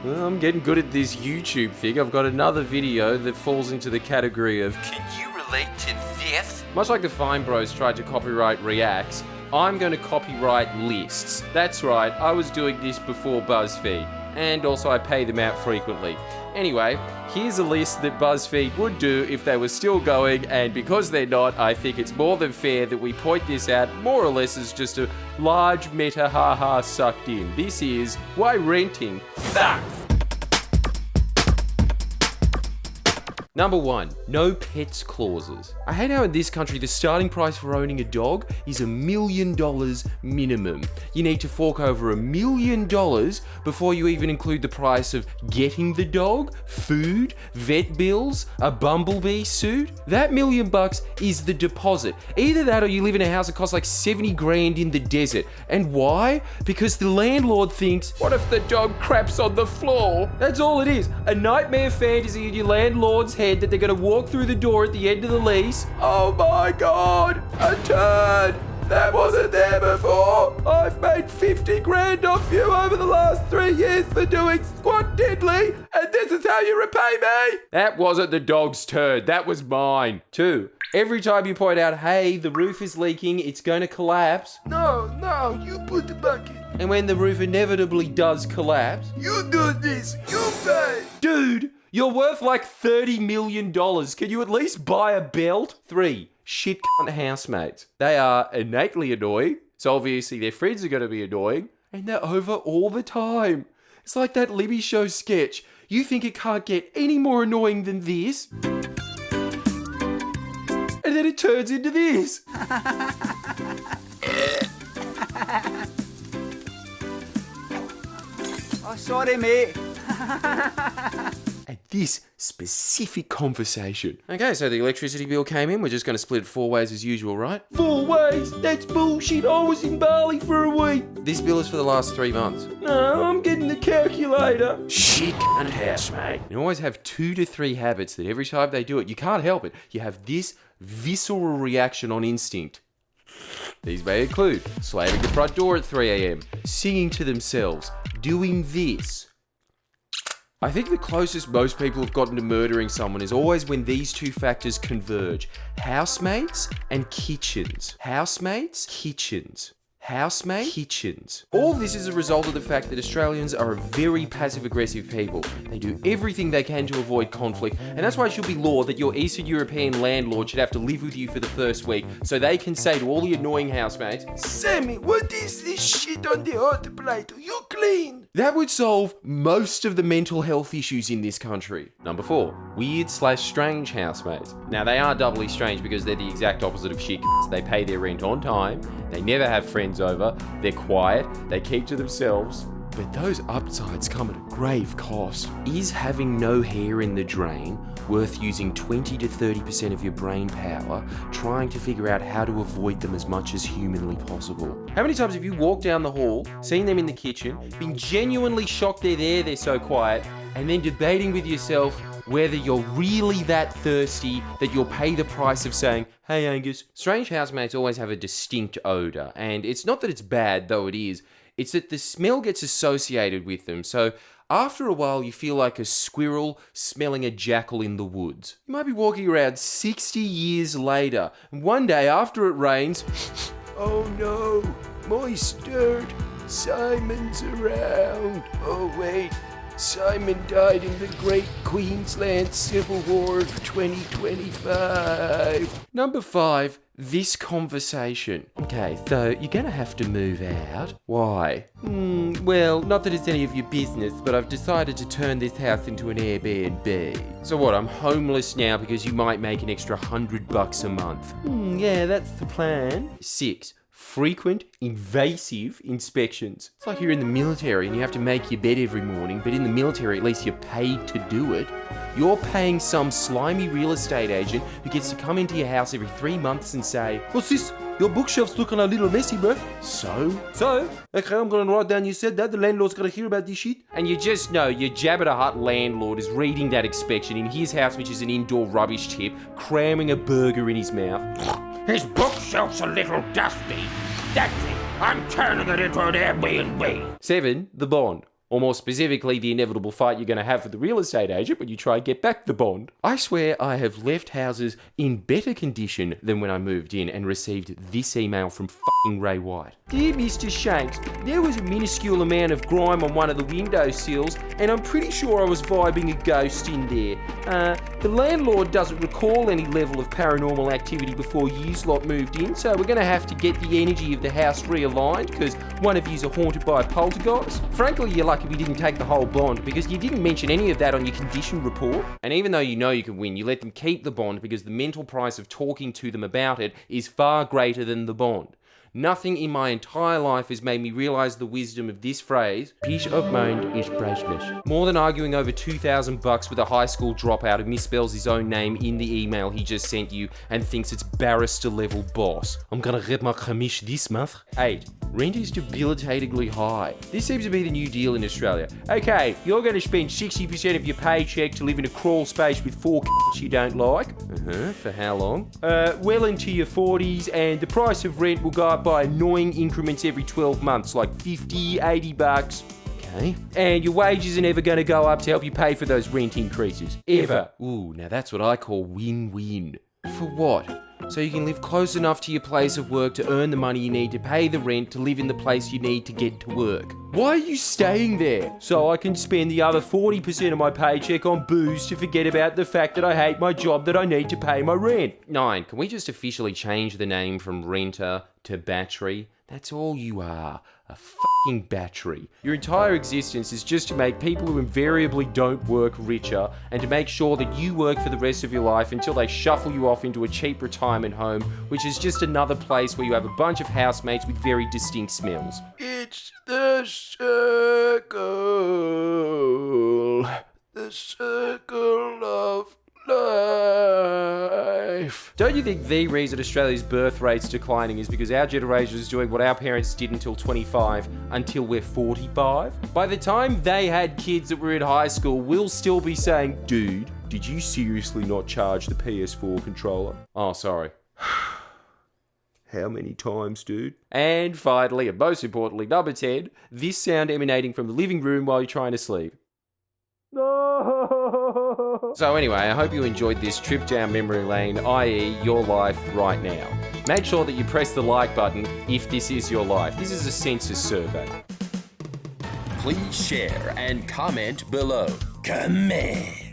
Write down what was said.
Well, I'm getting good at this YouTube thing. I've got another video that falls into the category of "Can you relate to this?" Much like the Fine Bros tried to copyright reacts, I'm going to copyright lists. That's right, I was doing this before BuzzFeed, and also I pay them out frequently. Anyway, here's a list that BuzzFeed would do if they were still going, and because they're not, I think it's more than fair that we point this out more or less as just a large meta ha-ha sucked in. This is why renting sucks. Number 1, no pets clauses. I hate how in this country the starting price for owning a dog is $1 million minimum. You need to fork over $1 million before you even include the price of getting the dog, food, vet bills, a bumblebee suit. That $1 million is the deposit. Either that or you live in a house that costs like 70 grand in the desert. And why? Because the landlord thinks, what if the dog craps on the floor? That's all it is. A nightmare fantasy in your landlord's head that they're going to walk through the door at the end of the lease. Oh my God, a turd. That wasn't there before. I've made 50 grand off you over the last 3 years for doing squat diddly, and this is how you repay me. That wasn't the dog's turd. That was mine. 2, every time you point out, hey, the roof is leaking, it's going to collapse. No, you put the bucket. And when the roof inevitably does collapse, you do this, you pay. Dude, you're worth like $30 million. Can you at least buy a belt? 3, shit cunt housemates. They are innately annoying, so obviously their friends are going to be annoying, and they're over all the time. It's like that Libby Show sketch. You think it can't get any more annoying than this? And then it turns into this. Oh, sorry, mate. At this specific conversation. Okay, so the electricity bill came in. We're just going to split it 4 ways as usual, right? 4 ways? That's bullshit. I was in Bali for a week. This bill is for the last 3 months. No, I'm getting the calculator. Shit and housemate. You always have 2 to 3 habits that every time they do it, you can't help it. You have this visceral reaction on instinct. These may include slamming the front door at 3 a.m, singing to themselves, doing this. I think the closest most people have gotten to murdering someone is always when these 2 factors converge. Housemates and kitchens. Housemates, kitchens. Housemate, kitchens. All this is a result of the fact that Australians are a very passive-aggressive people. They do everything they can to avoid conflict, and that's why it should be law that your Eastern European landlord should have to live with you for the first week, so they can say to all the annoying housemates, Sammy, what is this shit on the hot plate? You clean? That would solve most of the mental health issues in this country. Number 4, weird/strange housemates. Now, they are doubly strange because they're the exact opposite of shit. They pay their rent on time, they never have friends over, they're quiet, they keep to themselves. But those upsides come at a grave cost. Is having no hair in the drain worth using 20 to 30% of your brain power trying to figure out how to avoid them as much as humanly possible? How many times have you walked down the hall, seen them in the kitchen, been genuinely shocked they're there, they're so quiet, and then debating with yourself whether you're really that thirsty that you'll pay the price of saying, hey Angus. Strange housemates always have a distinct odour, and it's not that it's bad, though it is, it's that the smell gets associated with them, so after a while you feel like a squirrel smelling a jackal in the woods. You might be walking around 60 years later, and one day after it rains, oh no, moist dirt, Simon's around. Oh wait, Simon died in the Great Queensland Civil War of 2025. Number 5, this conversation. Okay, so you're gonna have to move out. Why? Well, not that it's any of your business, but I've decided to turn this house into an Airbnb. So what, I'm homeless now because you might make an extra $100 a month? Yeah, that's the plan. 6, frequent, invasive inspections. It's like you're in the military and you have to make your bed every morning, but in the military at least you're paid to do it. You're paying some slimy real estate agent who gets to come into your house every 3 months and say, what's this? Your bookshelf's looking a little messy, bro. So? Okay, I'm gonna write down you said that. The landlord's gonna hear about this shit. And you just know your Jabba the Hutt landlord is reading that inspection in his house, which is an indoor rubbish tip, cramming a burger in his mouth. His bookshelf's a little dusty. That's it. I'm turning it into an Airbnb. 7, the bond. Or more specifically, the inevitable fight you're going to have with the real estate agent when you try and get back the bond. I swear I have left houses in better condition than when I moved in and received this email from fucking Ray White. Dear Mr. Shanks, there was a minuscule amount of grime on one of the windowsills and I'm pretty sure I was vibing a ghost in there. The landlord doesn't recall any level of paranormal activity before you lot moved in, so we're going to have to get the energy of the house realigned because one of yous are haunted by a poltergeist. Frankly, you're lucky we didn't take the whole bond because you didn't mention any of that on your condition report. And even though you know you can win, you let them keep the bond because the mental price of talking to them about it is far greater than the bond. Nothing in my entire life has made me realise the wisdom of this phrase, peace of mind is priceless. More than arguing over $2,000 with a high school dropout who misspells his own name in the email he just sent you and thinks it's barrister level boss. I'm gonna get my commish this month. 8. Rent is debilitatingly high. This seems to be the new deal in Australia. Okay, you're going to spend 60% of your paycheck to live in a crawl space with 4 you don't like. For how long? Well into your 40s, and the price of rent will go up by annoying increments every 12 months, like $50, $80. Okay. And your wages are never going to go up to help you pay for those rent increases. Ever. Ooh, now that's what I call win-win. For what? So you can live close enough to your place of work to earn the money you need to pay the rent to live in the place you need to get to work. Why are you staying there? So I can spend the other 40% of my paycheck on booze to forget about the fact that I hate my job that I need to pay my rent. 9. Can we just officially change the name from renter to battery? That's all you are. A fucking battery. Your entire existence is just to make people who invariably don't work richer and to make sure that you work for the rest of your life until they shuffle you off into a cheap retirement home, which is just another place where you have a bunch of housemates with very distinct smells. It's the circle. The circle of life. Don't you think the reason Australia's birth rate's declining is because our generation is doing what our parents did until 25, until we're 45? By the time they had kids that were in high school, we'll still be saying, dude, did you seriously not charge the PS4 controller? Oh, sorry. How many times, dude? And finally, and most importantly, number 10, this sound emanating from the living room while you're trying to sleep. So anyway, I hope you enjoyed this trip down memory lane, i.e. your life right now. Make sure that you press the like button if this is your life. This is a census survey. Please share and comment below. Comment.